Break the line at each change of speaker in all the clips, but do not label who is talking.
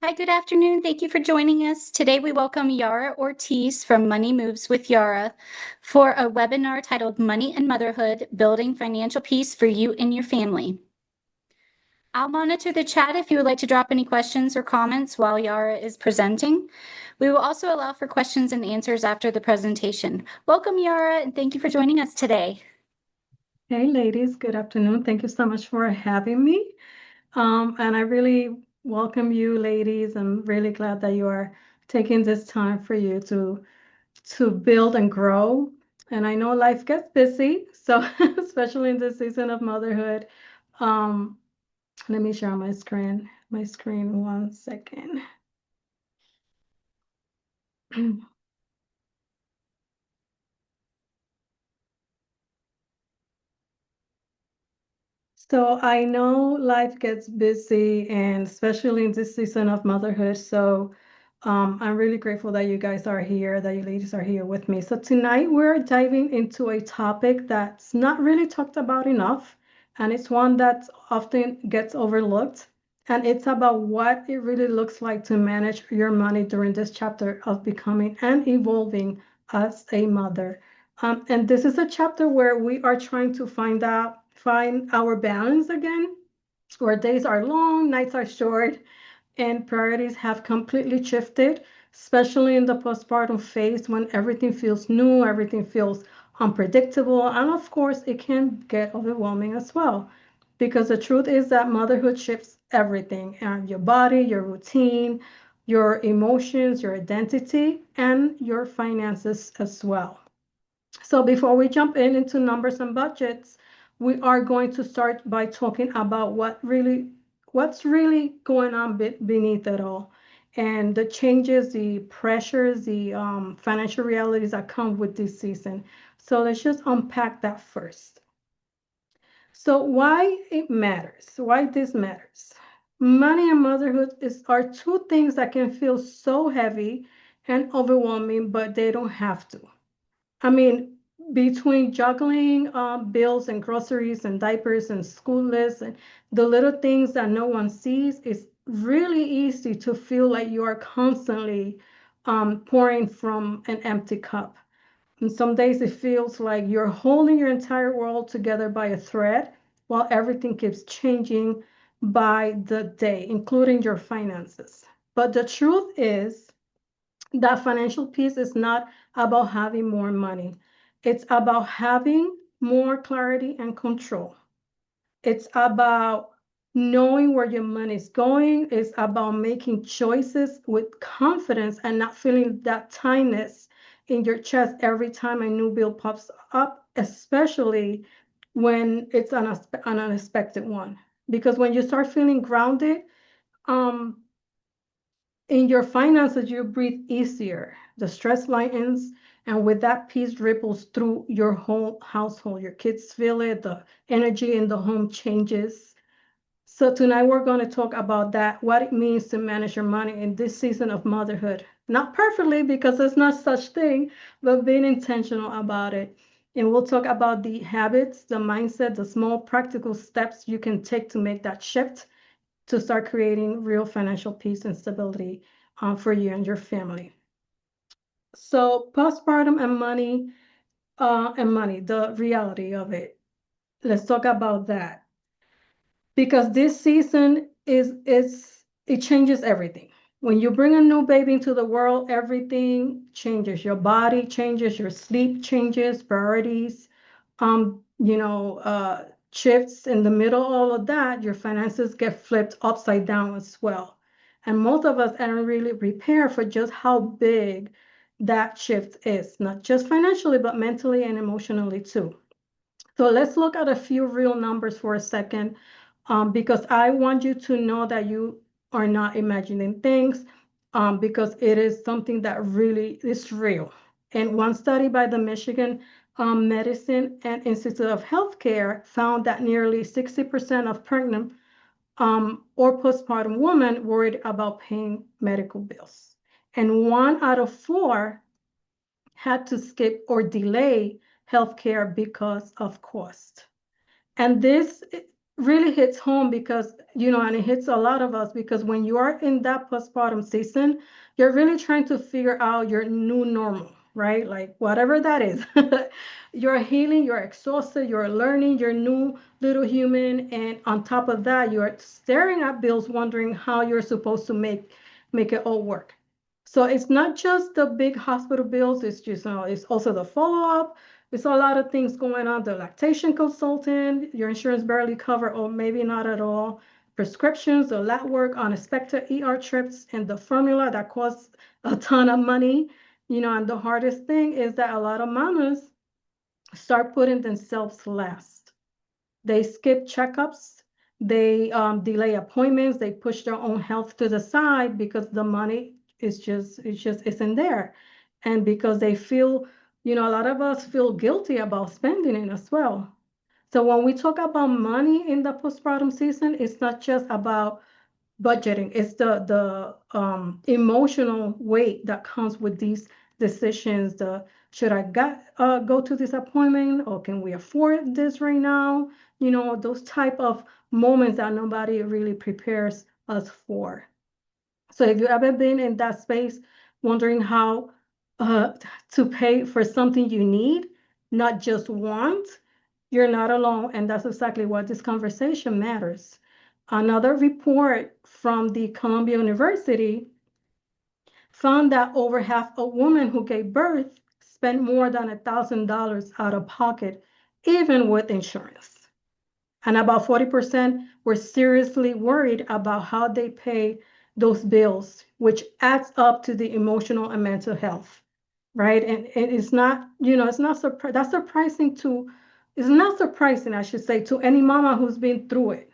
Hi, good afternoon. Thank you for joining us. Today we welcome Yara Ortiz from Money Moves with Yara for a webinar titled Money and Motherhood, Building Financial Peace for You and Your Family. I'll monitor the chat if you would like to drop any questions or comments while Yara is presenting. We will also allow for questions and answers after the presentation. Welcome, Yara, and thank you for joining us today.
Hey, ladies, good afternoon. Thank you so much for having me. And I really welcome you, ladies. I'm really glad that you are taking this time for you to build and grow. And I know life gets busy, so especially in this season of motherhood. Um, Let me share my screen. My screen, 1 second. So I know life gets busy, and especially in this season of motherhood. So I'm really grateful that you guys are here, that you ladies are here with me. So tonight we're diving into a topic that's not really talked about enough, and it's one that often gets overlooked. And it's about what it really looks like to manage your money during this chapter of becoming and evolving as a mother. And this is a chapter where we are trying to find our balance again, where days are long, nights are short, and priorities have completely shifted, especially in the postpartum phase when everything feels new, everything feels unpredictable, and of course, it can get overwhelming as well. Because the truth is that motherhood shifts everything, and your body, your routine, your emotions, your identity, and your finances as well. So before we jump into numbers and budgets, we are going to start by talking about what's really going on beneath it all, and the changes, the pressures, the financial realities that come with this season. So let's just unpack that first. So why it matters, why this matters. Money and motherhood are two things that can feel so heavy and overwhelming, but they don't have to. I mean, between juggling bills and groceries and diapers and school lists and the little things that no one sees, it's really easy to feel like you are constantly pouring from an empty cup. And some days it feels like you're holding your entire world together by a thread while everything keeps changing by the day, including your finances. But the truth is, that financial peace is not about having more money. It's about having more clarity and control. It's about knowing where your money is going. It's about making choices with confidence and not feeling that tightness in your chest every time a new bill pops up, especially when it's an unexpected one. Because when you start feeling grounded, um, in your finances, you breathe easier. The stress lightens, and with that, peace ripples through your whole household. Your kids feel it, the energy in the home changes. So, tonight we're going to talk about that, what it means to manage your money in this season of motherhood. Not perfectly, because there's not such thing, but being intentional about it. And we'll talk about the habits, the mindset, the small practical steps you can take to make that shift to start creating real financial peace and stability for you and your family. So postpartum and money, the reality of it. Let's talk about that because this season it changes everything. When you bring a new baby into the world, everything changes. Your body changes, your sleep changes, priorities, shifts in the middle, all of that, your finances get flipped upside down as well. And most of us aren't really prepared for just how big that shift is, not just financially, but mentally and emotionally too. So let's look at a few real numbers for a second, because I want you to know that you are not imagining things, because it is something that really is real. And one study by the Michigan Medicine and Institute of Healthcare found that nearly 60% of pregnant or postpartum women worried about paying medical bills. And 1 out of 4 had to skip or delay healthcare because of cost. And really hits home because, and it hits a lot of us because when you are in that postpartum season, you're really trying to figure out your new normal, right? Like whatever that is. You're healing, you're exhausted, you're learning your new little human, and on top of that, you're staring at bills, wondering how you're supposed to make it all work. So it's not just the big hospital bills, it's just, it's also the follow-up. There's a lot of things going on. The lactation consultant, your insurance barely cover, or maybe not at all. Prescriptions, the lab work, unexpected ER trips, and the formula that costs a ton of money. And the hardest thing is that a lot of mamas start putting themselves last. They skip checkups, they delay appointments, they push their own health to the side because the money is just isn't there. And because they feel, a lot of us feel guilty about spending it as well. So when we talk about money in the postpartum season, it's not just about budgeting. It's the emotional weight that comes with these decisions. The should I go to this appointment, or can we afford this right now? Those type of moments that nobody really prepares us for. So if you ever been in that space, wondering how uh, to pay for something you need, not just want, you're not alone. And that's exactly what this conversation matters. Another report from the Columbia University found that over half of women who gave birth spent more than $1,000 out of pocket, even with insurance. And about 40% were seriously worried about how they pay those bills, which adds up to the emotional and mental health, right? And it's not, it's not that's surprising to, it's not surprising, I should say, to any mama who's been through it.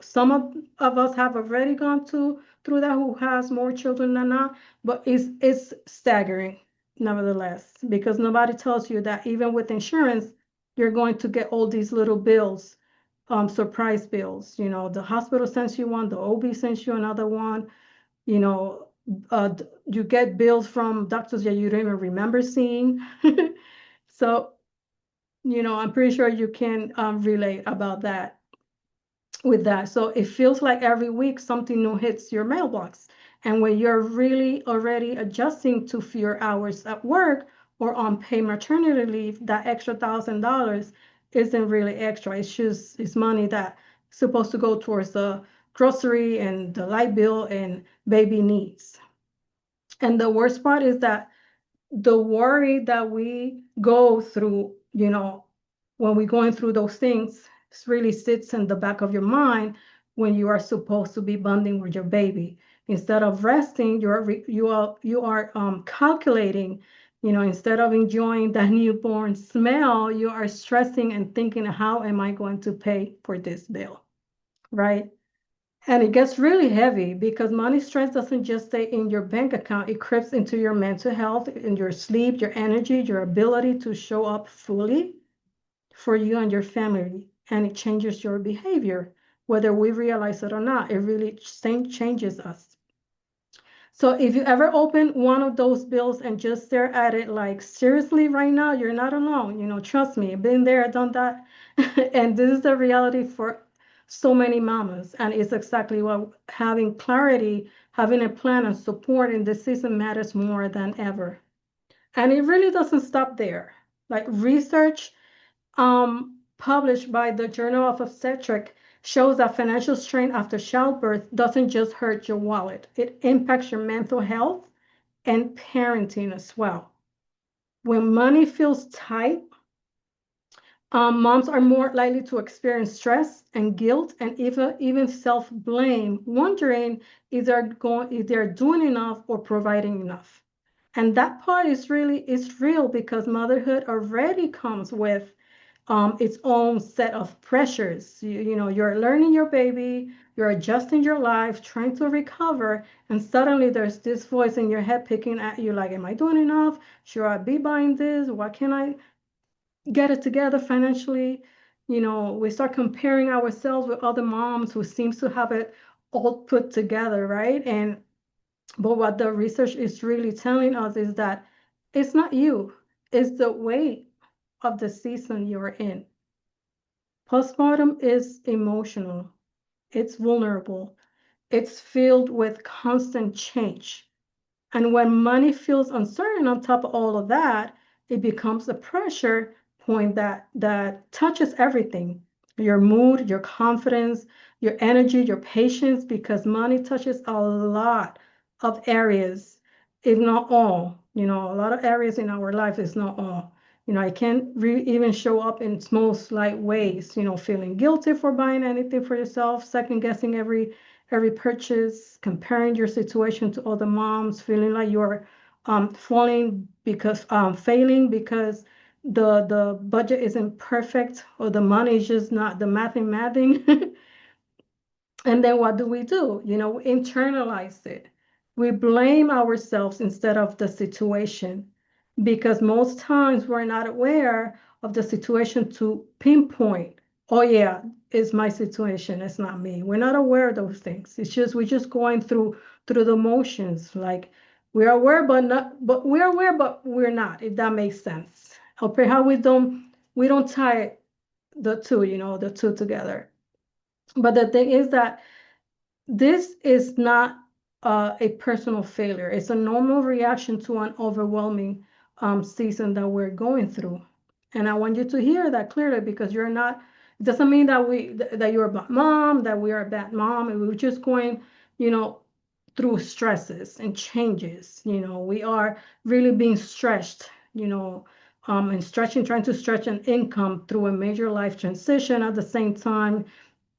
Some of us have already gone through that, who has more children than not, but it's staggering nevertheless, because nobody tells you that even with insurance, you're going to get all these little bills, surprise bills. The hospital sends you one, the OB sends you another one. You know, you get bills from doctors that you don't even remember seeing. So, I'm pretty sure you can relate about that with that. So it feels like every week something new hits your mailbox. And when you're really already adjusting to fewer hours at work or on paid maternity leave, that extra $1,000 isn't really extra. It's money that's supposed to go towards the grocery and the light bill and baby needs. And the worst part is that the worry that we go through, when we're going through those things, really sits in the back of your mind when you are supposed to be bonding with your baby. Instead of resting, you are calculating. Instead of enjoying that newborn smell, you are stressing and thinking, how am I going to pay for this bill, right? And it gets really heavy because money stress doesn't just stay in your bank account. It creeps into your mental health, in your sleep, your energy, your ability to show up fully for you and your family. And it changes your behavior, whether we realize it or not. It really changes us. So if you ever open one of those bills and just stare at it like, seriously, right now, you're not alone. Trust me, I've been there, done that. And this is the reality for so many mamas. And it's exactly what having clarity, having a plan and support in this season matters more than ever. And it really doesn't stop there. Like research published by the Journal of Obstetric shows that financial strain after childbirth doesn't just hurt your wallet, it impacts your mental health and parenting as well. When money feels tight, moms are more likely to experience stress and guilt and even self-blame, wondering if they're doing enough or providing enough. And that part is real because motherhood already comes with its own set of pressures. You're learning your baby, you're adjusting your life, trying to recover, and suddenly there's this voice in your head picking at you like, am I doing enough? Should I be buying this? Why can't I get it together financially? We start comparing ourselves with other moms who seems to have it all put together, right? But what the research is really telling us is that it's not you, it's the weight of the season you're in. Postpartum is emotional, it's vulnerable, it's filled with constant change. And when money feels uncertain on top of all of that, it becomes a pressure point that touches everything. Your mood, your confidence, your energy, your patience, because money touches a lot of areas, if not all. A lot of areas in our life is not all. It can even show up in small, slight ways, feeling guilty for buying anything for yourself, second guessing every purchase, comparing your situation to other moms, feeling like you're failing because the budget isn't perfect or the money is just not the mathing. And then what do? We internalize it. We blame ourselves instead of the situation because most times we're not aware of the situation to pinpoint, oh yeah, it's my situation, it's not me. We're not aware of those things. It's just we're just going through the motions. Like we're aware but we're aware but we're not, if that makes sense. Or perhaps we don't tie the two together. But the thing is that this is not a personal failure. It's a normal reaction to an overwhelming season that we're going through. And I want you to hear that clearly because you're not, it doesn't mean that you're a bad mom, that we are a bad mom. And we're just going, you know, through stresses and changes. We are really being stretched, and trying to stretch an income through a major life transition at the same time.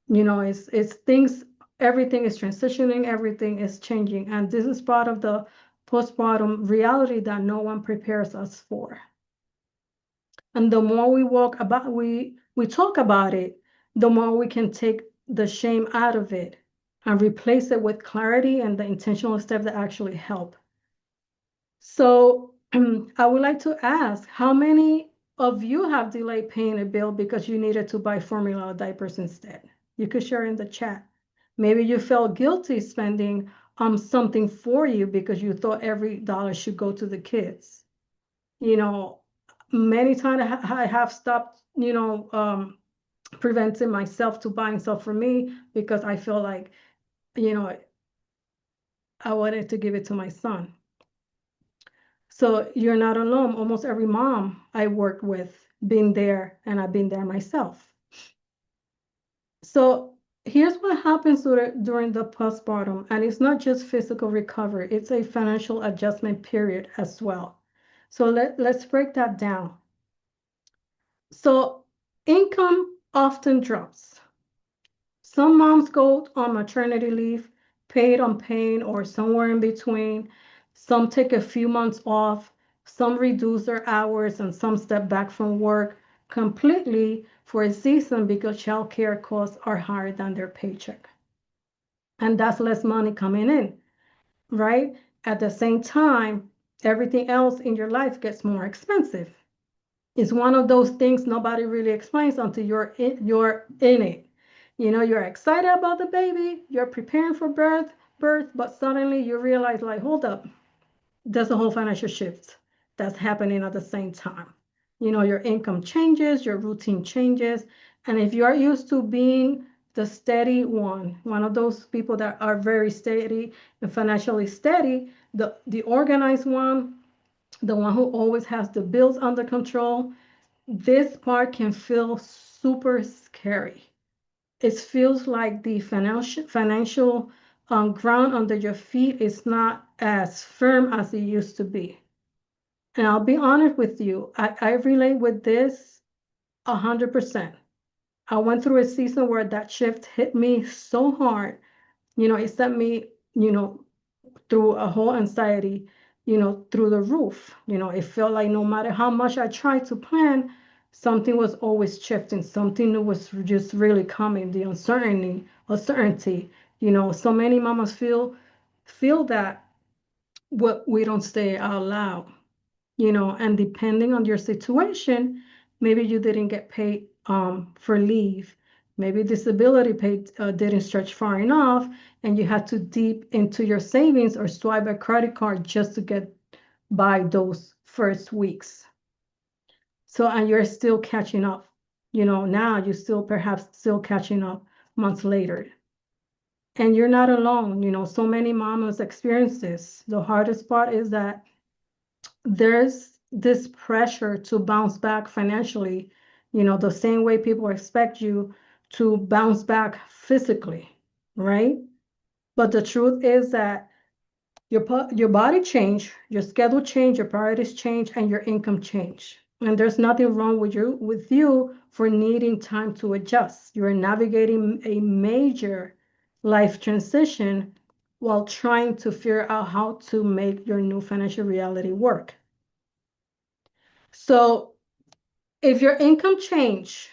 It's things, everything is transitioning, everything is changing, and this is part of the postpartum reality that no one prepares us for. And the more we talk about it, the more we can take the shame out of it and replace it with clarity and the intentional steps that actually help. So I would like to ask, how many of you have delayed paying a bill because you needed to buy formula or diapers instead? You could share in the chat. Maybe you felt guilty spending something for you because you thought every dollar should go to the kids. You know, Many times I have stopped, preventing myself to buying stuff for me because I feel like, you know, I wanted to give it to my son. So you're not alone. Almost every mom I work with been there, and I've been there myself. So here's what happens during the postpartum, and it's not just physical recovery, it's a financial adjustment period as well. So let's break that down. So income often drops. Some moms go on maternity leave, paid, unpaid, or somewhere in between. Some take a few months off. Some reduce their hours, and some step back from work completely for a season because childcare costs are higher than their paycheck. And that's less money coming in, right? At the same time, everything else in your life gets more expensive. It's one of those things nobody really explains until you're in it. You're excited about the baby, you're preparing for birth, but suddenly you realize, like, hold up, there's a whole financial shift that's happening at the same time. Your income changes, your routine changes, and if you are used to being the steady one of those people that are very steady and financially steady, the organized one, the one who always has the bills under control, this part can feel super scary. It feels like the financial ground under your feet is not as firm as it used to be. And I'll be honest with you, I relate with this 100%. I went through a season where that shift hit me so hard. It sent me, through a whole anxiety, through the roof. It felt like no matter how much I tried to plan, something was always shifting. Something new was just really coming. The uncertainty. So many mamas feel that what we don't say out loud. And depending on your situation, maybe you didn't get paid for leave. Maybe disability pay didn't stretch far enough, and you had to deep into your savings or swipe a credit card just to get by those first weeks. So, and you're still catching up. Now you're still perhaps still catching up months later. And you're not alone. So many mamas experience this. The hardest part is that there's this pressure to bounce back financially, the same way people expect you to bounce back physically, right? But the truth is that your body change, your schedule change, your priorities change, and your income change. And there's nothing wrong with you for needing time to adjust. You're navigating a major life transition while trying to figure out how to make your new financial reality work. So if your income change,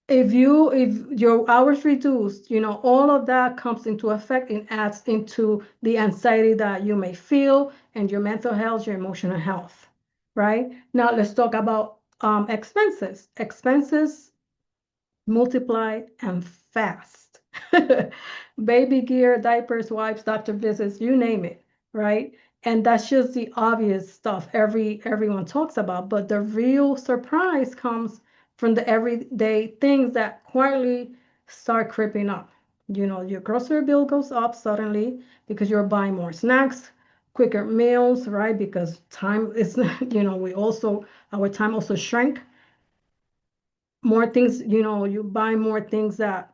if your hours reduced, all of that comes into effect and adds into the anxiety that you may feel and your mental health, your emotional health, right? Now let's talk about expenses. Expenses multiply and fast. Baby gear, diapers, wipes, doctor visits, you name it, right? And that's just the obvious stuff everyone talks about. But the real surprise comes from the everyday things that quietly start creeping up. Your grocery bill goes up suddenly because you're buying more snacks, quicker meals, right? Because time is, we also, our time also shrank more things, you buy more things that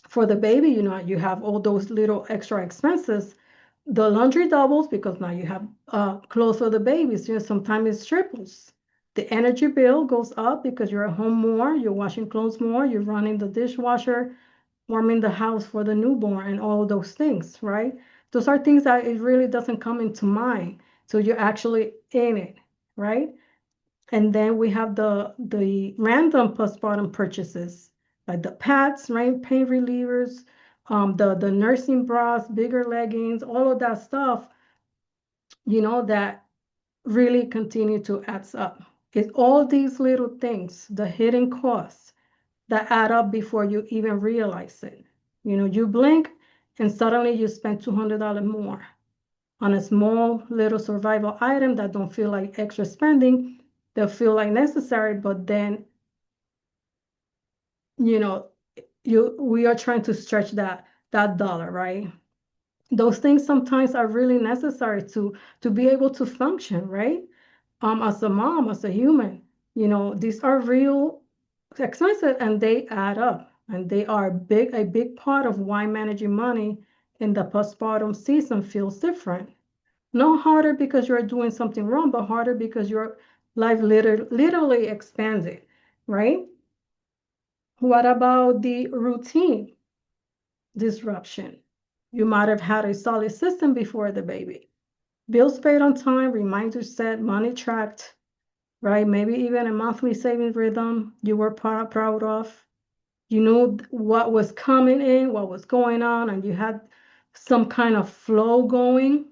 for the baby, you have all those little extra expenses. The laundry doubles because now you have clothes for the babies. Sometimes it triples. The energy bill goes up because you're at home more, you're washing clothes more, you're running the dishwasher, warming the house for the newborn, and all those things, right? Those are things that it really doesn't come into mind. So you're actually in it, right? And then we have the random postpartum purchases, like the pads, right? Pain relievers, the nursing bras, bigger leggings, all of that stuff, that really continue to add up. It's all these little things, the hidden costs that add up before you even realize it. You blink and suddenly you spend $200 more on a small little survival item that don't feel like extra spending. They'll feel like necessary, but then, you know, we are trying to stretch that dollar, right? Those things sometimes are really necessary to be able to function, right? As a mom, as a human, these are real expenses and they add up and they are a big part of why managing money in the postpartum season feels different. Not harder because you're doing something wrong, but harder because your life literally expanded, right? What about the routine disruption? You might have had a solid system before the baby. Bills paid on time, reminders set, money tracked, right? Maybe even a monthly saving rhythm you were proud of. You knew what was coming in, what was going on, and you had some kind of flow going,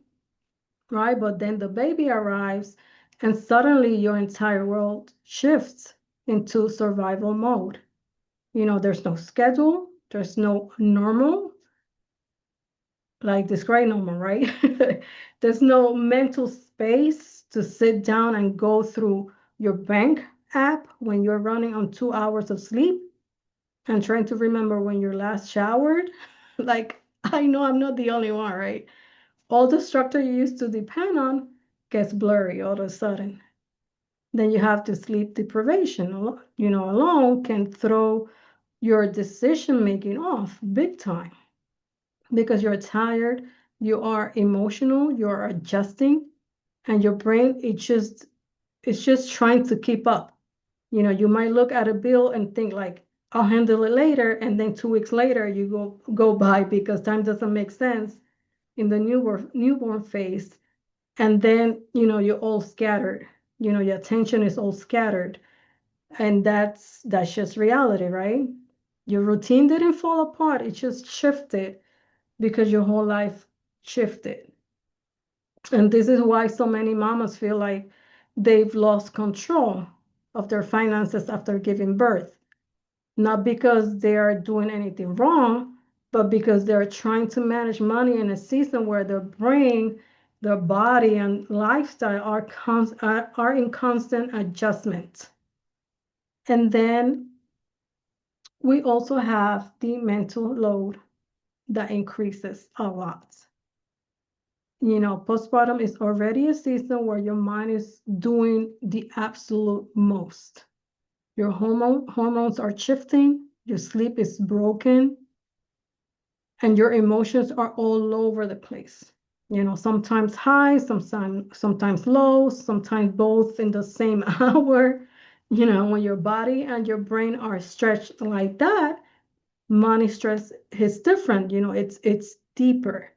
right? But then the baby arrives, and suddenly your entire world shifts into survival mode. There's no schedule, there's no normal, like this great normal, right? There's no mental space to sit down and go through your bank app when you're running on 2 hours of sleep and trying to remember when you last showered. Like, I know I'm not the only one, right? All the structure you used to depend on gets blurry all of a sudden. Then you have to sleep deprivation, alone can throw your decision making off big time because you're tired, you are emotional, you're adjusting, and your brain it's just trying to keep up. You might look at a bill and think like, I'll handle it later, and then 2 weeks later you go by because time doesn't make sense in the newborn phase. And then you're all scattered. Your attention is all scattered, and that's just reality, right? Your routine didn't fall apart, it just shifted because your whole life shifted. And this is why so many mamas feel like they've lost control of their finances after giving birth. Not because they are doing anything wrong, but because they're trying to manage money in a season where their brain, their body, and lifestyle are in constant adjustment. And then we also have the mental load that increases a lot. Postpartum is already a season where your mind is doing the absolute most. Your hormones are shifting, your sleep is broken, and your emotions are all over the place. Sometimes high, sometimes low, sometimes both in the same hour. When your body and your brain are stretched like that, money stress is different. It's deeper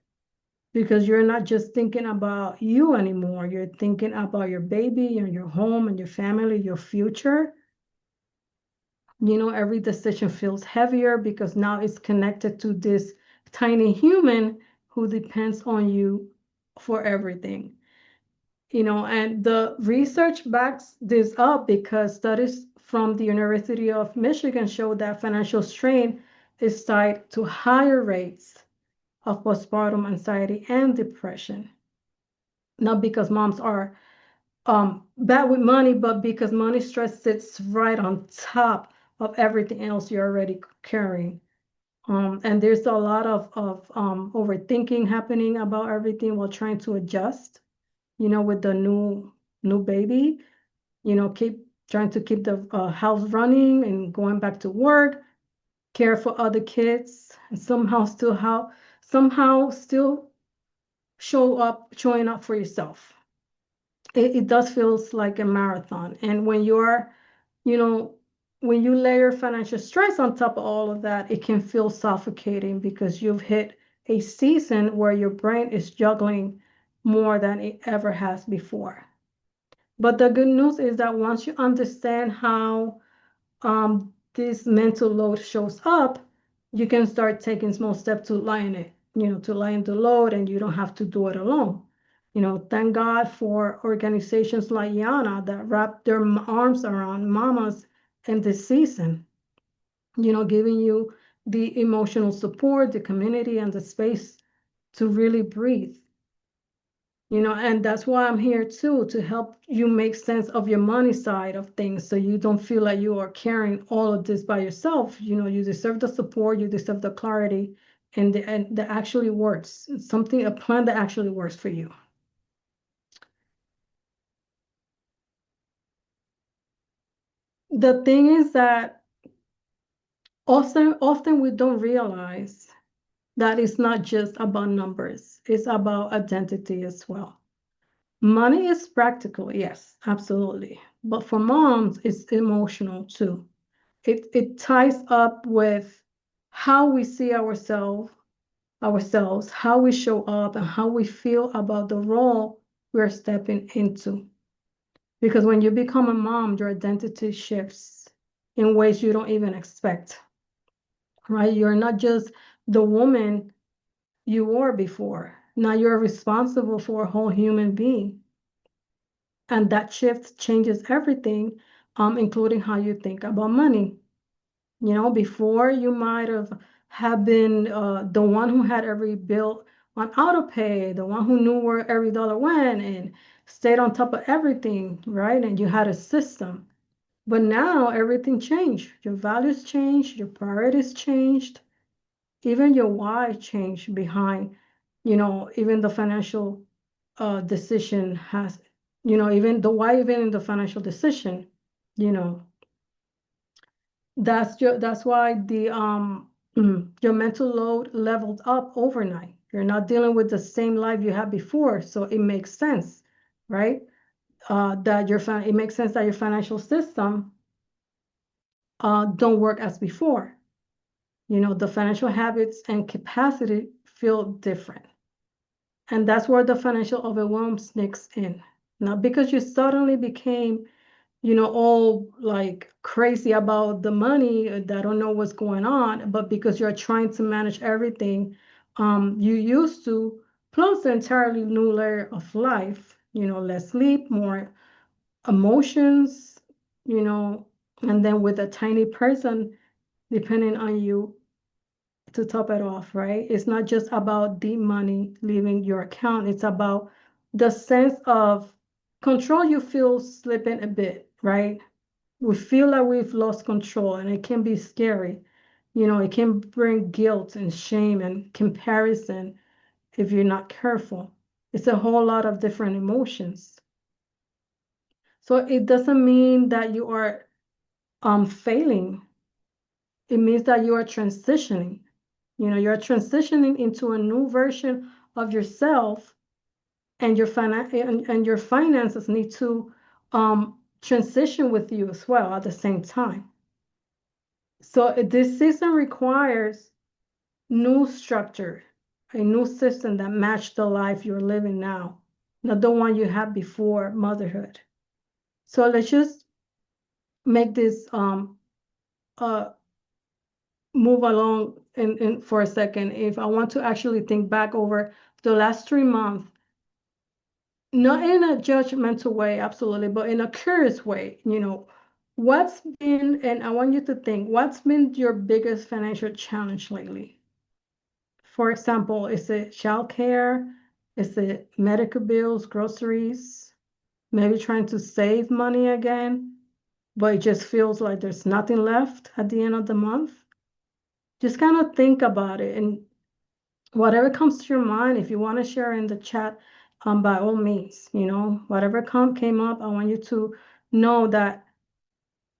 because you're not just thinking about you anymore. You're thinking about your baby and your home and your family, your future. Every decision feels heavier because now it's connected to this tiny human who depends on you for everything. And the research backs this up because studies from the University of Michigan show that financial strain is tied to higher rates of postpartum anxiety and depression. Not because moms are bad with money, but because money stress sits right on top of everything else you're already carrying. And there's a lot of overthinking happening about everything while trying to adjust, with the new baby, keep trying to keep the house running and going back to work, care for other kids, and somehow still showing up for yourself. It does feels like a marathon. And you know, when you layer financial stress on top of all of that, it can feel suffocating because you've hit a season where your brain is juggling more than it ever has before. But the good news is that once you understand how this mental load shows up, you can start taking small steps to lighten it, to lighten the load, and you don't have to do it alone. Thank God for organizations like Yana that wrap their arms around mamas in this season, giving you the emotional support, the community, and the space to really breathe. And that's why I'm here too, to help you make sense of your money side of things so you don't feel like you are carrying all of this by yourself. You deserve the support, you deserve the clarity, and that actually works. It's a plan that actually works for you. The thing is that often we don't realize that it's not just about numbers, it's about identity as well. Money is practical, yes, absolutely. But for moms, it's emotional too. It ties up with how we see ourselves, how we show up, and how we feel about the role we're stepping into. Because when you become a mom, your identity shifts in ways you don't even expect, right? You're not just the woman you were before. Now you're responsible for a whole human being. And that shift changes everything, including how you think about money. Before you might have been the one who had every bill on auto pay, the one who knew where every dollar went and stayed on top of everything, right? And you had a system. But now everything changed. Your values changed, your priorities changed, even your why changed behind, even the financial decision has, even the why, even in the financial decision, you know. That's why the your mental load leveled up overnight. You're not dealing with the same life you had before, so it makes sense, right? It makes sense that your financial system don't work as before. The financial habits and capacity feel different. And that's where the financial overwhelm sneaks in. Not because you suddenly became, all like crazy about the money that don't know what's going on, but because you're trying to manage everything you used to, plus an entirely new layer of life, less sleep, more emotions, you know, and then with a tiny person depending on you to top it off, right? It's not just about the money leaving your account, it's about the sense of control you feel slipping a bit, right? We feel like we've lost control, and it can be scary. It can bring guilt and shame and comparison if you're not careful. It's a whole lot of different emotions. So it doesn't mean that you are failing. It means that you are transitioning. You're transitioning into a new version of yourself, and your finances need to transition with you as well at the same time. So this season requires new structure, a new system that match the life you're living now, not the one you had before motherhood. So let's just make this uh move along in for a second. If I want to actually think back over the last 3 months, not in a judgmental way, absolutely, but in a curious way, what's been, and I want you to think, what's been your biggest financial challenge lately? For example, is it childcare? Is it medical bills, groceries? Maybe trying to save money again, but it just feels like there's nothing left at the end of the month? Just kind of think about it, and whatever comes to your mind, if you want to share in the chat, by all means, whatever came up, I want you to know that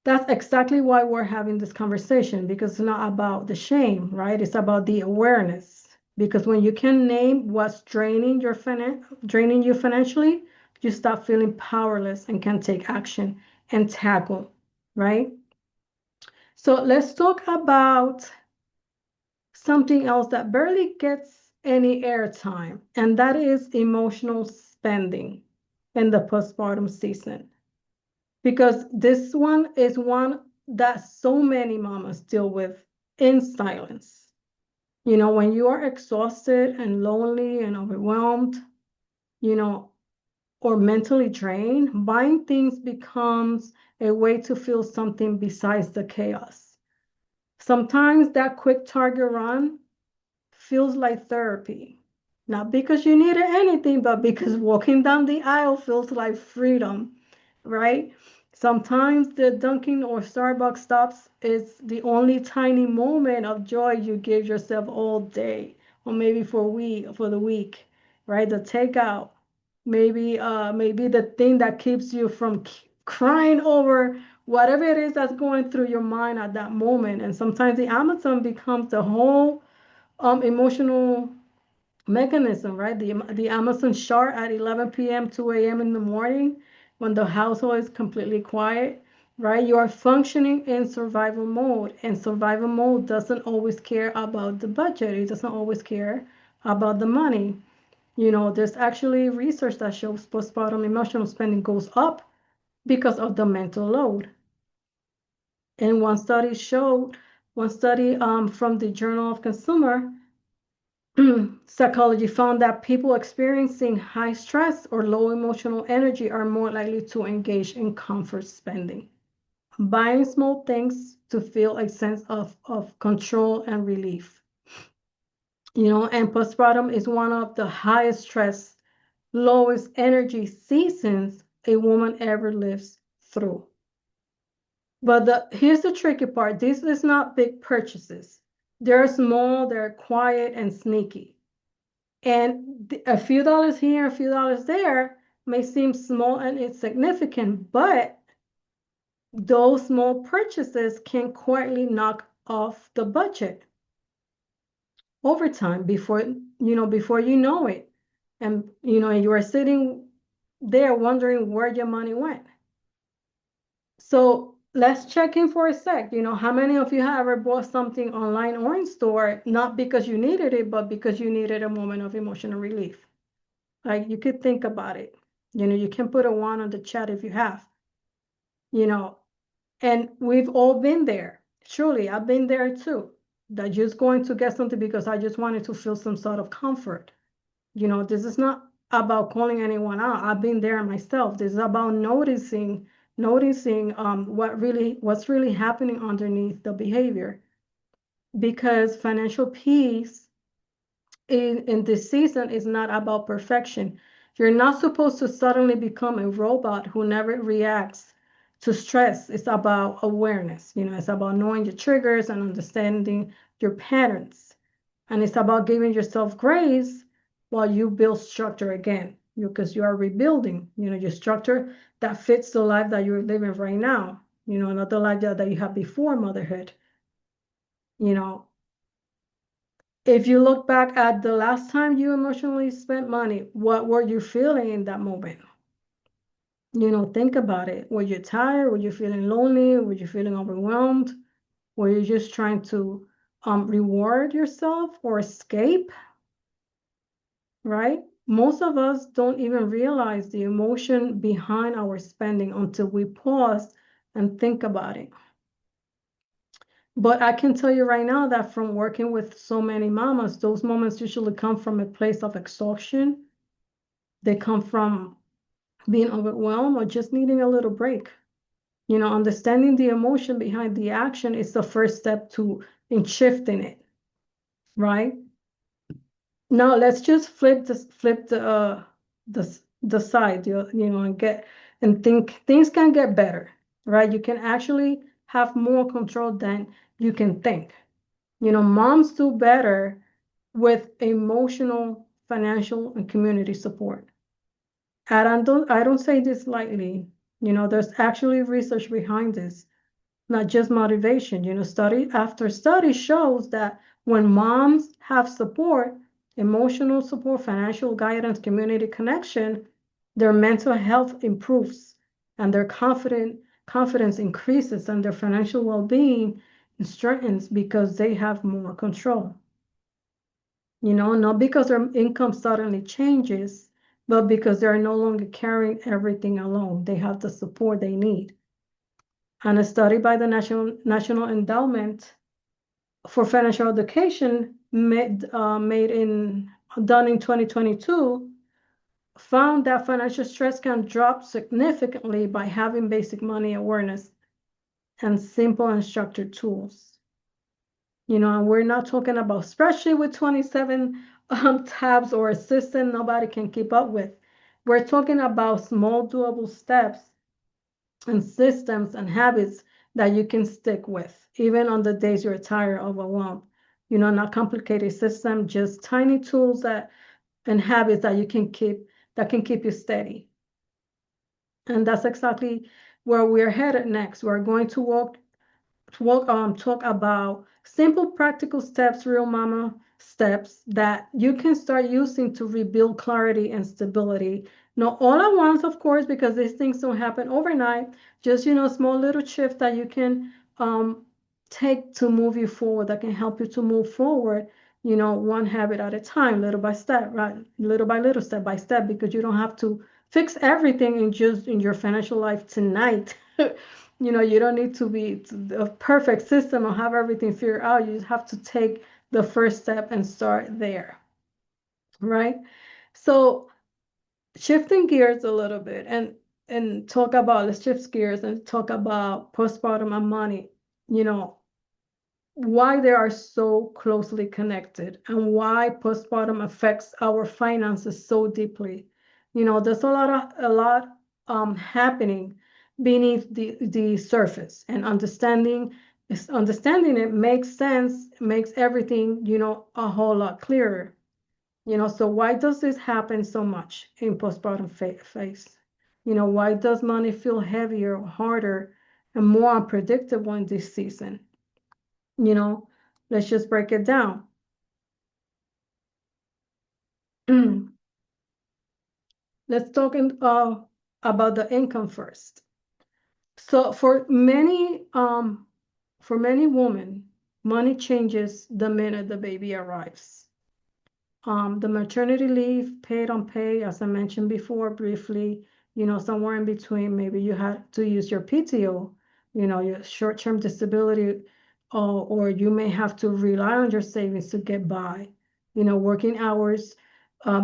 that's exactly why we're having this conversation, because it's not about the shame, right? It's about the awareness. Because when you can name what's draining you financially, you stop feeling powerless and can take action and tackle, right? So let's talk about something else that barely gets any airtime, and that is emotional spending in the postpartum season. Because this one is one that so many mamas deal with in silence. When you are exhausted and lonely and overwhelmed, you know, or mentally drained, buying things becomes a way to feel something besides the chaos. Sometimes that quick Target run feels like therapy. Not because you needed anything, but because walking down the aisle feels like freedom, right? Sometimes the Dunkin' or Starbucks stops is the only tiny moment of joy you give yourself all day, or maybe for the week, right? The takeout, maybe the thing that keeps you from crying over whatever it is that's going through your mind at that moment. And sometimes the Amazon becomes the whole emotional mechanism, right? The Amazon chart at 11 p.m., 2 a.m. in the morning, when the household is completely quiet, right? You are functioning in survival mode, and survival mode doesn't always care about the budget. It doesn't always care about the money. There's actually research that shows postpartum emotional spending goes up because of the mental load. And one study from the Journal of Consumer Psychology found that people experiencing high stress or low emotional energy are more likely to engage in comfort spending, buying small things to feel a sense of control and relief. And postpartum is one of the highest stress, lowest energy seasons a woman ever lives through. But here's the tricky part. This is not big purchases. They're small, they're quiet and sneaky. And a few dollars here, a few dollars there may seem small and insignificant, but those small purchases can quietly knock off the budget over time before you know it. And you are sitting there wondering where your money went. So let's check in for a sec. How many of you have ever bought something online or in store, not because you needed it, but because you needed a moment of emotional relief? Like, you could think about it. You can put a one on the chat if you have, you know, and we've all been there. Surely I've been there too. That just going to get something because I just wanted to feel some sort of comfort. This is not about calling anyone out. I've been there myself. This is about noticing what's really happening underneath the behavior. Because financial peace in this season is not about perfection. You're not supposed to suddenly become a robot who never reacts to stress. It's about awareness. It's about knowing your triggers and understanding your patterns. And it's about giving yourself grace while you build structure again, because you are rebuilding, your structure that fits the life that you're living right now, not the life that you had before motherhood. You know, if you look back at the last time you emotionally spent money, what were you feeling in that moment? Think about it. Were you tired? Were you feeling lonely? Were you feeling overwhelmed? Were you just trying to reward yourself or escape? Right? Most of us don't even realize the emotion behind our spending until we pause and think about it. But I can tell you right now that from working with so many mamas, those moments usually come from a place of exhaustion. They come from being overwhelmed or just needing a little break. Understanding the emotion behind the action is the first step in shifting it, right? Now let's just flip the side, and think things can get better, right? You can actually have more control than you can think. Moms do better with emotional, financial, and community support. And I don't say this lightly. There's actually research behind this, not just motivation. Study after study shows that when moms have support, emotional support, financial guidance, community connection, their mental health improves and their confidence increases and their financial well-being strengthens because they have more control. Not because their income suddenly changes, but because they're no longer carrying everything alone. They have the support they need. And a study by the National Endowment for Financial Education done in 2022 found that financial stress can drop significantly by having basic money awareness and simple and structured tools. And we're not talking about spreadsheet with 27 tabs or a system nobody can keep up with. We're talking about small doable steps and systems and habits that you can stick with, even on the days you're tired or overwhelmed. Not complicated system, just tiny tools and habits that can keep you steady. And that's exactly where we're headed next. We're going to talk about simple practical steps, real mama steps that you can start using to rebuild clarity and stability. Not all at once, of course, because these things don't happen overnight. Just, small little shifts that you can take to move you forward, that can help you to move forward, one habit at a time, little by step, right? Little by little, step by step, because you don't have to fix everything in your financial life tonight. You don't need to be a perfect system or have everything figured out. You just have to take the first step and start there, right? So shifting gears a little bit and let's shift gears and talk about postpartum and money. Why they are so closely connected and why postpartum affects our finances so deeply. There's a lot happening beneath the surface, and understanding it makes sense, makes everything, a whole lot clearer. So why does this happen so much in postpartum phase? Why does money feel heavier, harder, and more unpredictable in this season? you know, let's just break it down. Let's talk about the income first. So for many women, money changes the minute the baby arrives. The maternity leave, paid unpaid, as I mentioned before briefly, somewhere in between, maybe you had to use your PTO, your short-term disability, or you may have to rely on your savings to get by. Working hours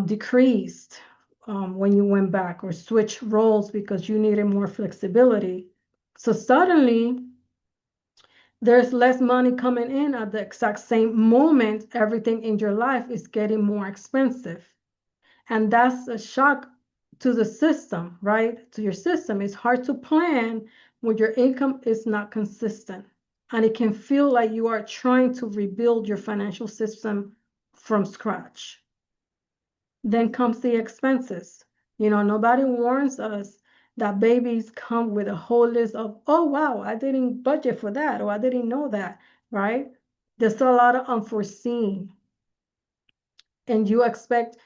decreased when you went back or switched roles because you needed more flexibility. So suddenly, there's less money coming in at the exact same moment. Everything in your life is getting more expensive. And that's a shock to the system, right? To your system. It's hard to plan when your income is not consistent. And it can feel like you are trying to rebuild your financial system from scratch. Then comes the expenses. Nobody warns us that babies come with a whole list of, oh, wow, I didn't budget for that, or I didn't know that, right? There's a lot of unforeseen. And you expect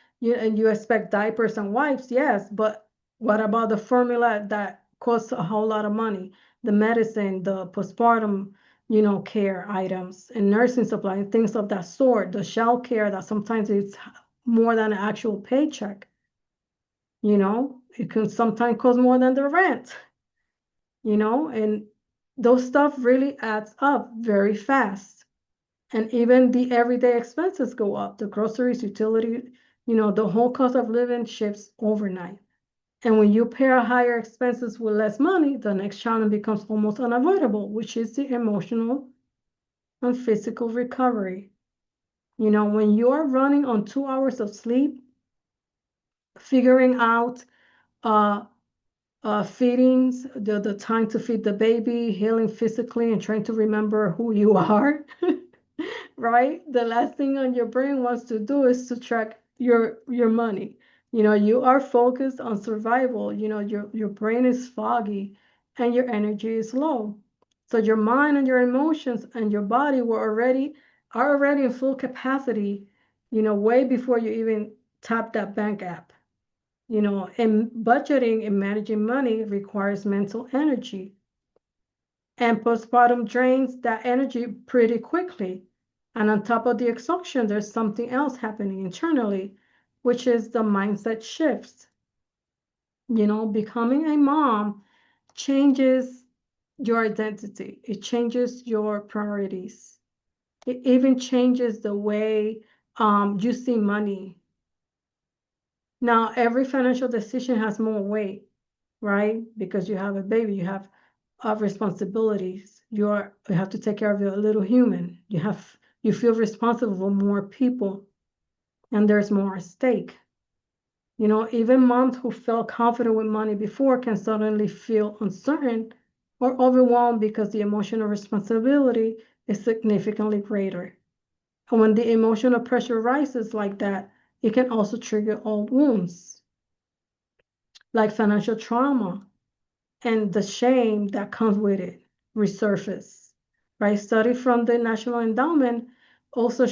diapers and wipes, yes, but what about the formula that costs a whole lot of money? The medicine, the postpartum, care items and nursing supply and things of that sort, the child care that sometimes it's more than an actual paycheck. It can sometimes cost more than the rent, and those stuff really adds up very fast. And even the everyday expenses go up, the groceries, utility, the whole cost of living shifts overnight. And when you pair higher expenses with less money, the next challenge becomes almost unavoidable, which is the emotional and physical recovery. When you are running on 2 hours of sleep, figuring out uh, feedings, the time to feed the baby, healing physically, and trying to remember who you are, right? The last thing on your brain wants to do is to track your money. You are focused on survival. Your brain is foggy and your energy is low. So your mind and your emotions and your body are already in full capacity, way before you even tap that bank app. And budgeting and managing money requires mental energy. And postpartum drains that energy pretty quickly. And on top of the exhaustion, there's something else happening internally, which is the mindset shifts. Becoming a mom changes your identity, it changes your priorities, it even changes the way you see money. Now, every financial decision has more weight, right? Because you have a baby, you have responsibilities. You have to take care of your little human. You feel responsible for more people, and there's more at stake. Even moms who felt confident with money before can suddenly feel uncertain or overwhelmed because the emotional responsibility is significantly greater. And when the emotional pressure rises like that, it can also trigger old wounds like financial trauma and the shame that comes with it resurface. Right? Study from the National Endowment also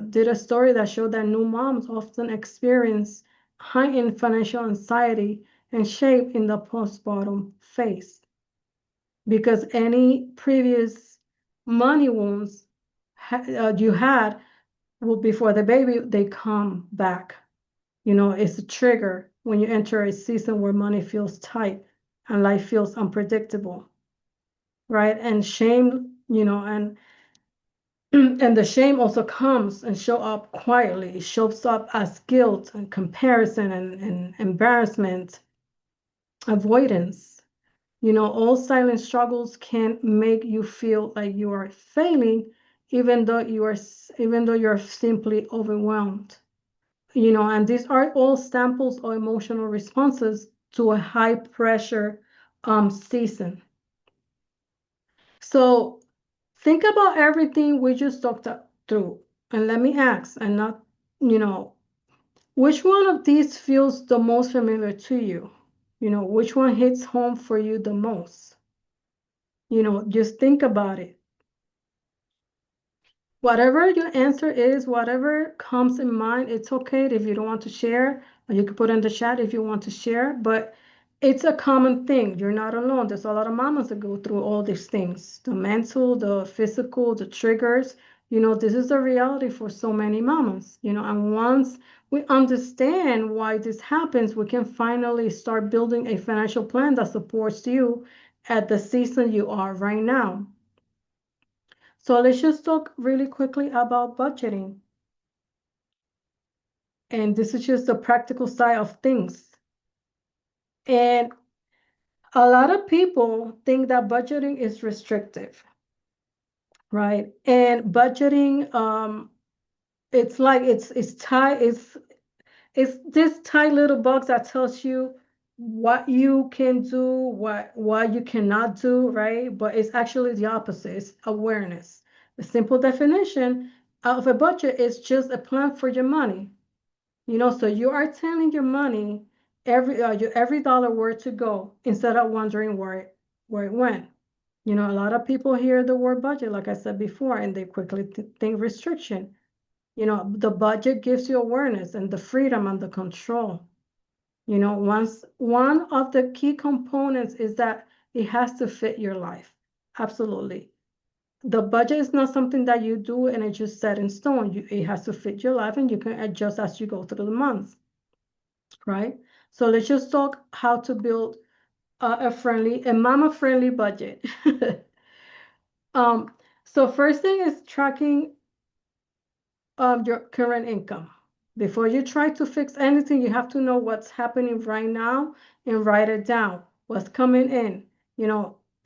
did a story that showed that new moms often experience heightened financial anxiety and shame in the postpartum phase because any previous money wounds you had before the baby, they come back. It's a trigger when you enter a season where money feels tight and life feels unpredictable, right? And shame, and and the shame also comes and show up quietly. It shows up as guilt and comparison and embarrassment, avoidance. All silent struggles can make you feel like you are failing, even though you're simply overwhelmed. And these are all samples or emotional responses to a high pressure season. So think about everything we just talked through. And let me ask, and not, you know, which one of these feels the most familiar to you? Which one hits home for you the most? Just think about it. Whatever your answer is, whatever comes in mind, it's okay if you don't want to share. Or you can put in the chat if you want to share, but it's a common thing. You're not alone. There's a lot of mamas that go through all these things, the mental, the physical, the triggers. This is the reality for so many mamas, and once we understand why this happens, we can finally start building a financial plan that supports you at the season you are right now. So let's just talk really quickly about budgeting. And this is just the practical side of things. And a lot of people think that budgeting is restrictive, right? And budgeting, it's like it's tight, it's this tight little box that tells you what you can do, what you cannot do, right? But it's actually the opposite. It's awareness. The simple definition of a budget is just a plan for your money. So you are telling your money every dollar where to go instead of wondering where it went. A lot of people hear the word budget, like I said before, and they quickly think restriction. The budget gives you awareness and the freedom and the control. Once one of the key components is that it has to fit your life. Absolutely. The budget is not something that you do and it's just set in stone. It has to fit your life and you can adjust as you go through the months, right? So let's just talk how to build a mama-friendly budget. Um, so first thing is tracking your current income. Before you try to fix anything, you have to know what's happening right now and write it down. What's coming in,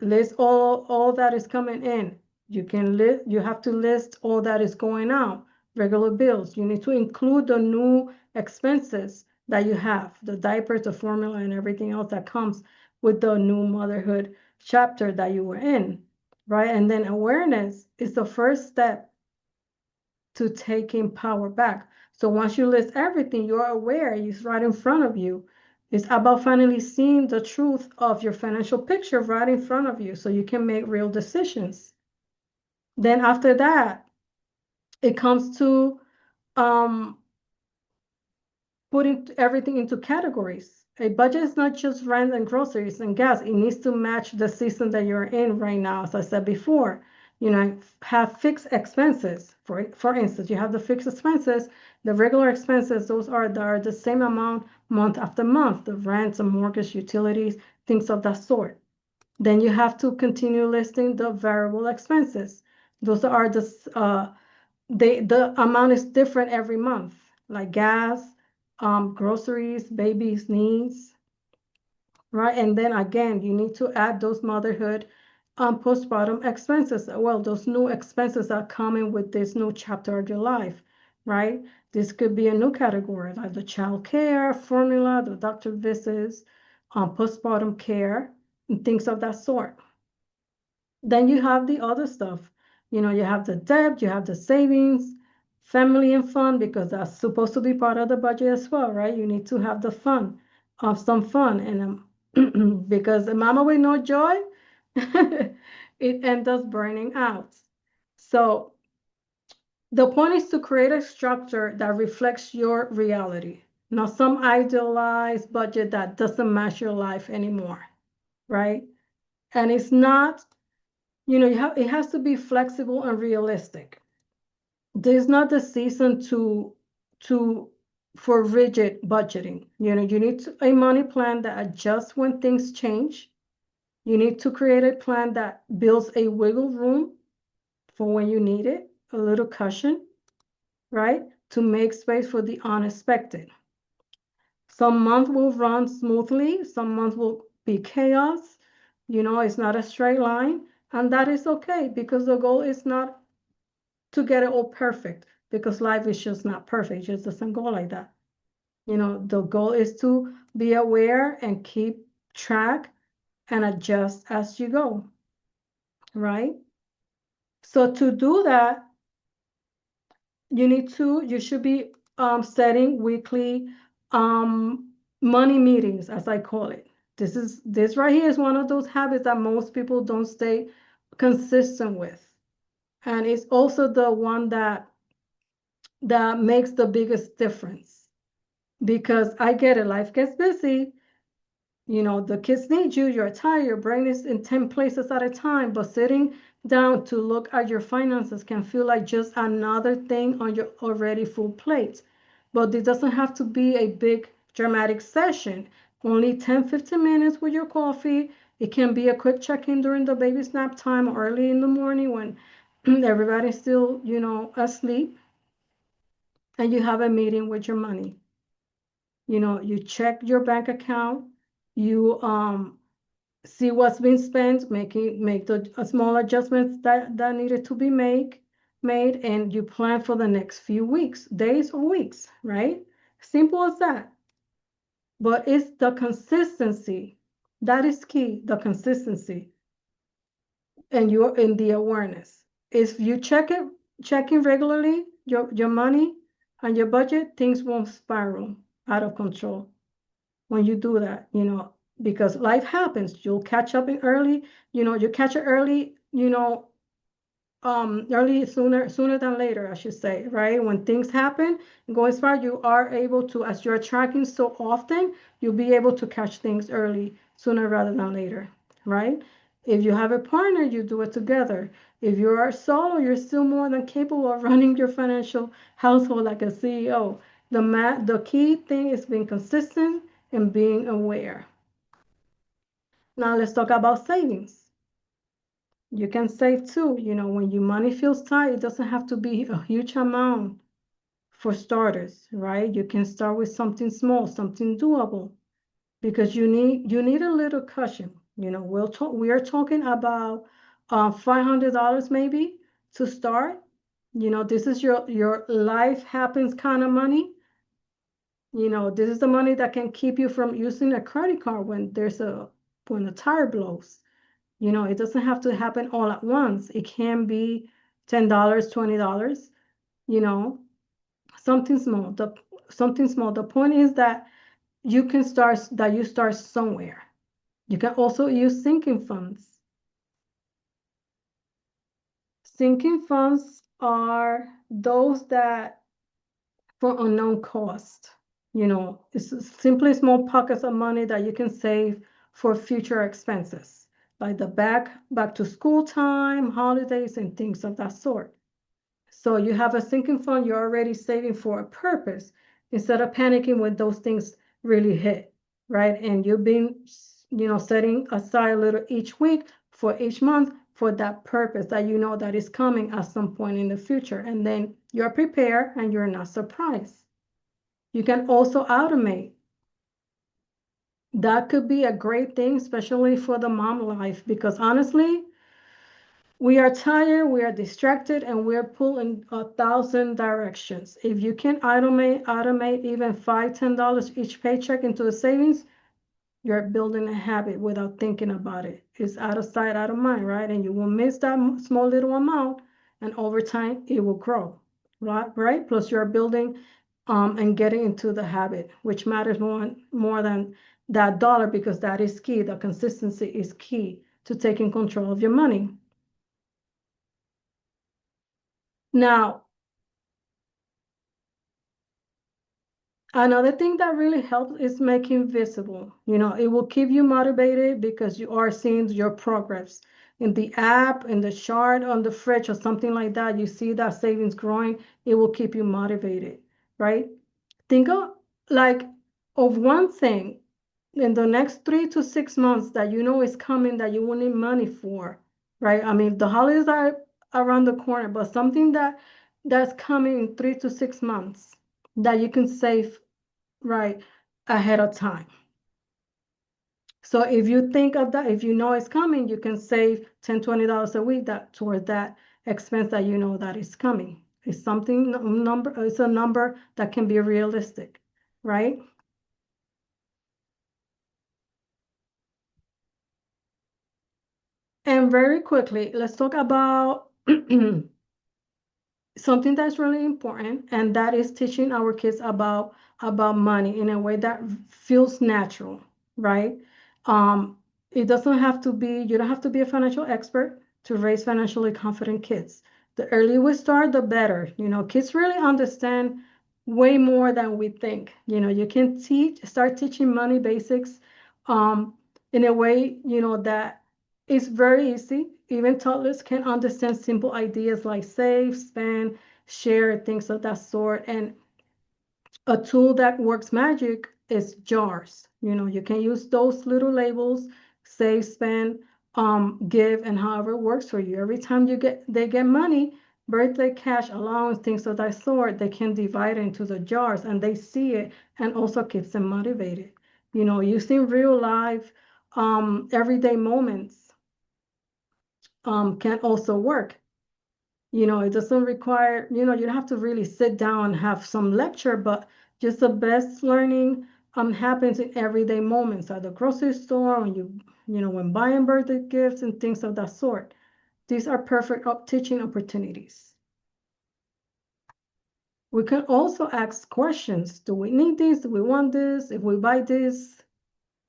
list all that is coming in. You have to list all that is going out, regular bills. You need to include the new expenses that you have, the diapers, the formula, and everything else that comes with the new motherhood chapter that you were in, right? And then awareness is the first step to taking power back. So once you list everything, you're aware, it's right in front of you. It's about finally seeing the truth of your financial picture right in front of you so you can make real decisions. Then after that, it comes to um, putting everything into categories. A budget is not just rent and groceries and gas. It needs to match the season that you're in right now. As I said before, have fixed expenses. For instance, you have the fixed expenses, the regular expenses, those are the same amount month after month, the rent, the mortgage, utilities, things of that sort. Then you have to continue listing the variable expenses. Those are the amount is different every month, like gas, groceries, baby's needs, right? And then again, you need to add those motherhood postpartum expenses. Well, those new expenses are coming with this new chapter of your life, right? This could be a new category, like the child care, formula, the doctor visits, postpartum care, and things of that sort. Then you have the other stuff. You have the debt, you have the savings, family and fun, because that's supposed to be part of the budget as well, right? You need to have the fun, some fun. And because a mama with no joy, it ends up burning out. So the point is to create a structure that reflects your reality, not some idealized budget that doesn't match your life anymore, right? And it's not it has to be flexible and realistic. There's not the season to for rigid budgeting. You need a money plan that adjusts when things change. You need to create a plan that builds a wiggle room for when you need it, a little cushion, right? To make space for the unexpected. Some months will run smoothly, some months will be chaos. It's not a straight line, and that is okay because the goal is not to get it all perfect because life is just not perfect. It just doesn't go like that. The goal is to be aware and keep track and adjust as you go, right? So to do that, you should be setting weekly money meetings, as I call it. This right here is one of those habits that most people don't stay consistent with. And it's also the one that makes the biggest difference because I get it, life gets busy. The kids need you, you're tired, your brain is in 10 places at a time, but sitting down to look at your finances can feel like just another thing on your already full plate. But it doesn't have to be a big dramatic session. Only 10-15 minutes with your coffee. It can be a quick check-in during the baby's nap time or early in the morning when everybody's still, asleep, and you have a meeting with your money. You check your bank account, you see what's been spent, make the small adjustments that needed to be made, and you plan for the next few weeks, days or weeks, right? Simple as that. but it's the consistency. That is key, the consistency and you're in the awareness. If you checking regularly, your money and your budget, things won't spiral out of control when you do that, because life happens. You'll catch up in early, you catch it early, early sooner than later, I should say, right? When things happen going far, you are able to, as you're tracking so often, you'll be able to catch things early sooner rather than later, right? If you have a partner, you do it together. If you are solo, you're still more than capable of running your financial household like a CEO. The key thing is being consistent and being aware. Now let's talk about savings. You can save too. When your money feels tight, it doesn't have to be a huge amount for starters, right? You can start with something small, something doable, because you need a little cushion. We are talking about $500 maybe to start. This is your life happens kind of money. This is the money that can keep you from using a credit card when a tire blows. It doesn't have to happen all at once. It can be $10, $20, you know, something small. Something small. The point is that you start somewhere. You can also use sinking funds. Sinking funds are those that for unknown cost. It's simply small pockets of money that you can save for future expenses, like the back to school time, holidays, and things of that sort. So you have a sinking fund you're already saving for a purpose instead of panicking when those things really hit, right? And you've been, setting aside a little each week for each month for that purpose that you know that is coming at some point in the future. And then you're prepared and you're not surprised. You can also automate. That could be a great thing, especially for the mom life, because honestly, we are tired, we are distracted, and we're pulled in 1,000 directions. If you can automate even $5, $10 each paycheck into the savings, you're building a habit without thinking about it. It's out of sight, out of mind, right? And you will miss that small little amount, and over time it will grow, right? Plus you're building and getting into the habit, which matters more than that dollar, because that is key. The consistency is key to taking control of your money. Now, another thing that really helps is making visible. It will keep you motivated because you are seeing your progress in the app, in the chart on the fridge or something like that. You see that savings growing, it will keep you motivated, right? Think like of one thing in the next 3 to 6 months that you know is coming that you will need money for, right? I mean, the holidays are around the corner, but something that's coming in 3 to 6 months that you can save right ahead of time. So if you think of that, if you know it's coming, you can save $10, $20 a week toward that expense that you know that is coming. It's it's a number that can be realistic, right? And very quickly, let's talk about something that's really important, and that is teaching our kids about money in a way that feels natural, right? um it doesn't have to be You don't have to be a financial expert to raise financially confident kids. The earlier we start, the better. Kids really understand way more than we think. You can start teaching money basics in a way that is very easy. Even toddlers can understand simple ideas like save, spend, share, things of that sort. And a tool that works magic is jars. You can use those little labels, save, spend, give, and however it works for you. Every time they get money, birthday cash, allowance, things of that sort, they can divide it into the jars and they see it, and also keeps them motivated. Using real life, everyday moments can also work. It doesn't require, you don't have to really sit down and have some lecture, but just the best learning happens in everyday moments at the grocery store, when when buying birthday gifts and things of that sort. These are perfect teaching opportunities. We can also ask questions. Do we need this? Do we want this? If we buy this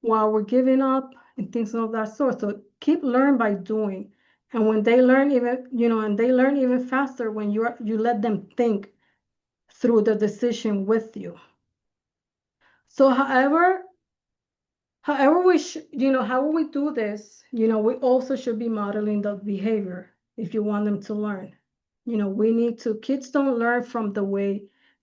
while we're giving up and things of that sort. So keep learn by doing. And when they learn and they learn even faster when you let them think through the decision with you. So however how we do this, we also should be modeling the behavior if you want them to learn. Kids don't learn from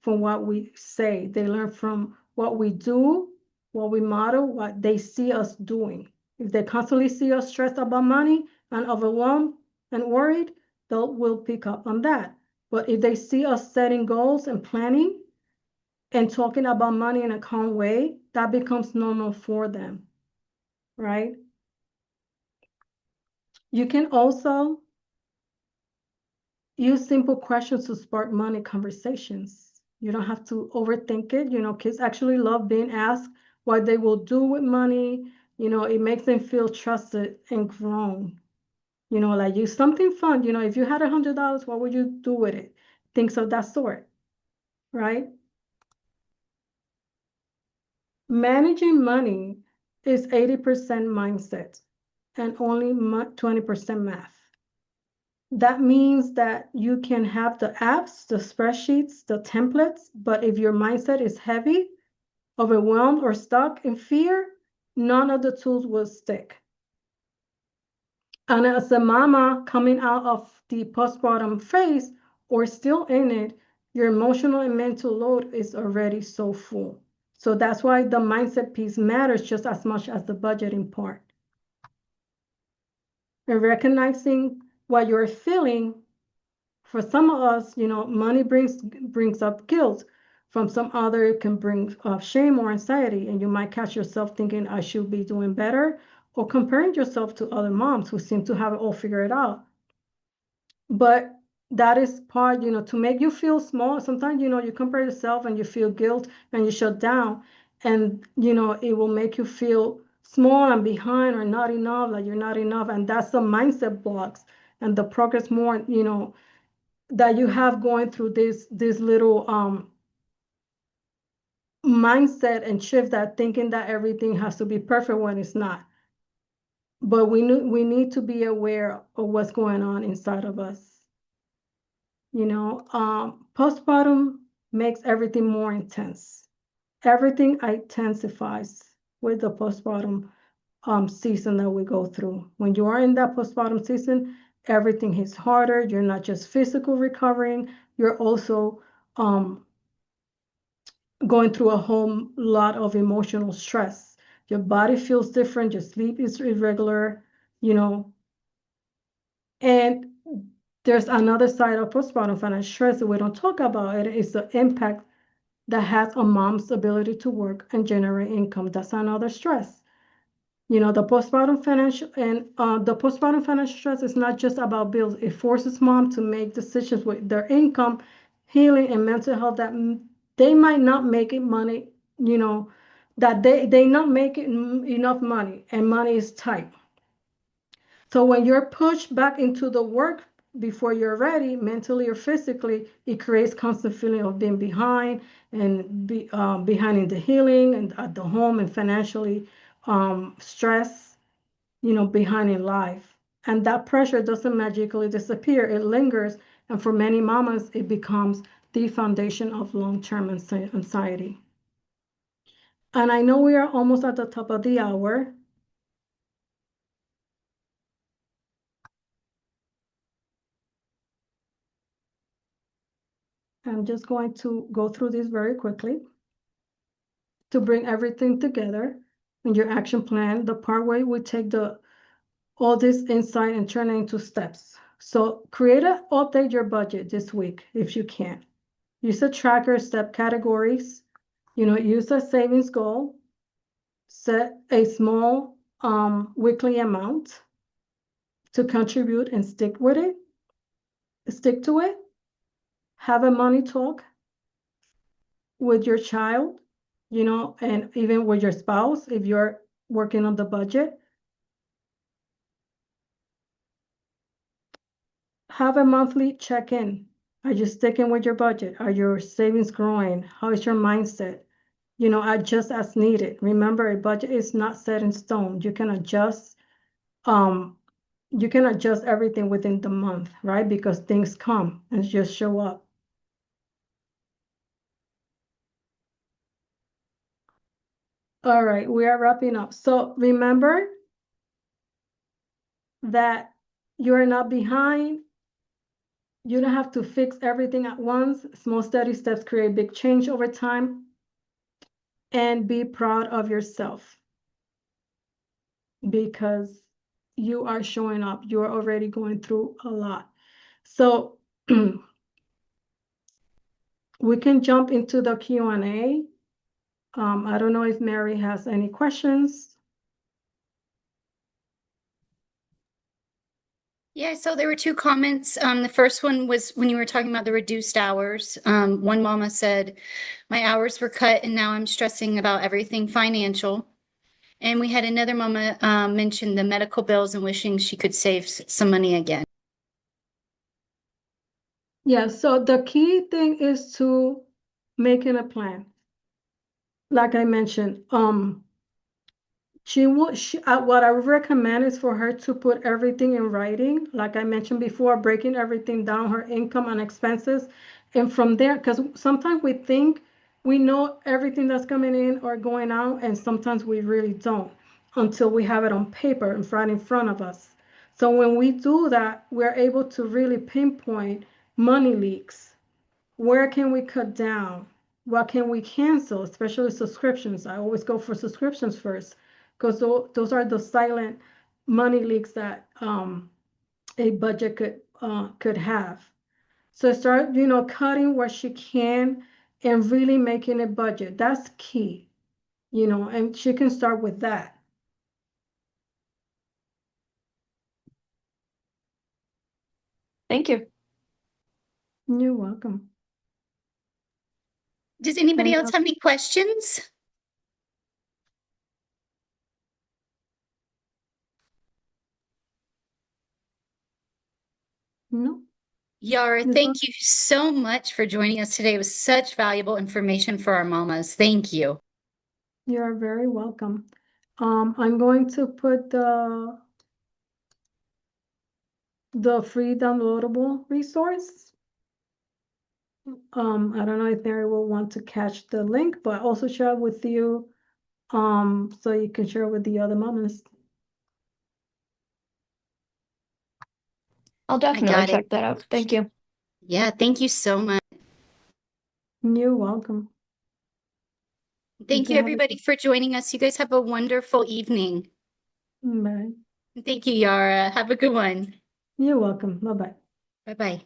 what we say. They learn from what we do, what we model, what they see us doing. If they constantly see us stressed about money and overwhelmed and worried, they will pick up on that. But if they see us setting goals and planning and talking about money in a calm way, that becomes normal for them, right? You can also use simple questions to spark money conversations. You don't have to overthink it. Kids actually love being asked what they will do with money. It makes them feel trusted and grown. Like use something fun. If you had $100, what would you do with it? Things of that sort, right? Managing money is 80% mindset and only 20% math. That means that you can have the apps, the spreadsheets, the templates, but if your mindset is heavy, overwhelmed, or stuck in fear, none of the tools will stick. And as a mama coming out of the postpartum phase or still in it, your emotional and mental load is already so full. So that's why the mindset piece matters just as much as the budgeting part. And recognizing what you're feeling. For some of us, money brings up guilt. From some other, it can bring shame or anxiety, and you might catch yourself thinking, I should be doing better, or comparing yourself to other moms who seem to have it all figured out. But that is part, to make you feel small. Sometimes, you compare yourself and you feel guilt and you shut down, and, it will make you feel small and behind or not enough, like you're not enough. And that's the mindset blocks and the progress more, that you have going through this little mindset and shift that thinking that everything has to be perfect when it's not. But we need to be aware of what's going on inside of us. Postpartum makes everything more intense. Everything intensifies with the postpartum season that we go through. When you are in that postpartum season, everything hits harder. You're not just physical recovering, you're also going through a whole lot of emotional stress. Your body feels different, your sleep is irregular, and there's another side of postpartum financial stress that we don't talk about. It is the impact that has on mom's ability to work and generate income. That's another stress. The postpartum financial stress is not just about bills. It forces mom to make decisions with their income, healing, and mental health that they might not make it money, that they not make it enough money, and money is tight. So when you're pushed back into the work before you're ready, mentally or physically, it creates constant feeling of being behind and behind in the healing and at the home, and financially stress, behind in life. And that pressure doesn't magically disappear. It lingers. And for many mamas, it becomes the foundation of long-term anxiety. And I know we are almost at the top of the hour. I'm just going to go through this very quickly to bring everything together in your action plan. The part where we take all this insight and turn it into steps. So update your budget this week if you can. Use a tracker, step categories, use a savings goal, set a small weekly amount to contribute and stick to it. Have a money talk with your child and even with your spouse, if you're working on the budget, have a monthly check-in. Are you sticking with your budget? Are your savings growing? How is your mindset? Adjust as needed. Remember, a budget is not set in stone. Um, you can adjust everything within the month, right? Because things come and just show up. All right, we are wrapping up. So remember that you're not behind. You don't have to fix everything at once. Small steady steps create big change over time. And be proud of yourself because you are showing up. You're already going through a lot. So we can jump into the Q&A. I don't know if Mary has any questions.
Yeah, so there were two comments. The first one was when you were talking about the reduced hours. One mama said, my hours were cut and now I'm stressing about everything financial. And we had another mama mention the medical bills and wishing she could save some money again.
Yeah, so the key thing is to making a plan. Like I mentioned, what I would recommend is for her to put everything in writing, like I mentioned before, breaking everything down, her income and expenses. And from there, because sometimes we think we know everything that's coming in or going out, and sometimes we really don't until we have it on paper in front of us. So when we do that, we're able to really pinpoint money leaks. Where can we cut down? What can we cancel, especially subscriptions? I always go for subscriptions first because those are the silent money leaks that a budget could have. So start, cutting what she can and really making a budget. That's key, and she can start with that.
Thank you.
You're welcome.
Does anybody
And
else have any questions?
no,
Yara,
this one,
thank you so much for joining us today. It was such valuable information for our mamas. Thank you.
you're very welcome. I'm going to put the free downloadable resource. I don't know if Mary will want to catch the link, but also share it with you, so you can share with the other mamas.
I'll
I
definitely
got it.
check that out. Thank you.
Yeah, thank you so much.
You're welcome. You
Thank
can
you,
have
everybody, for joining us. You guys have a wonderful evening.
Bye.
Thank you, Yara. Have a good one.
You're welcome. Bye-bye.
Bye-bye.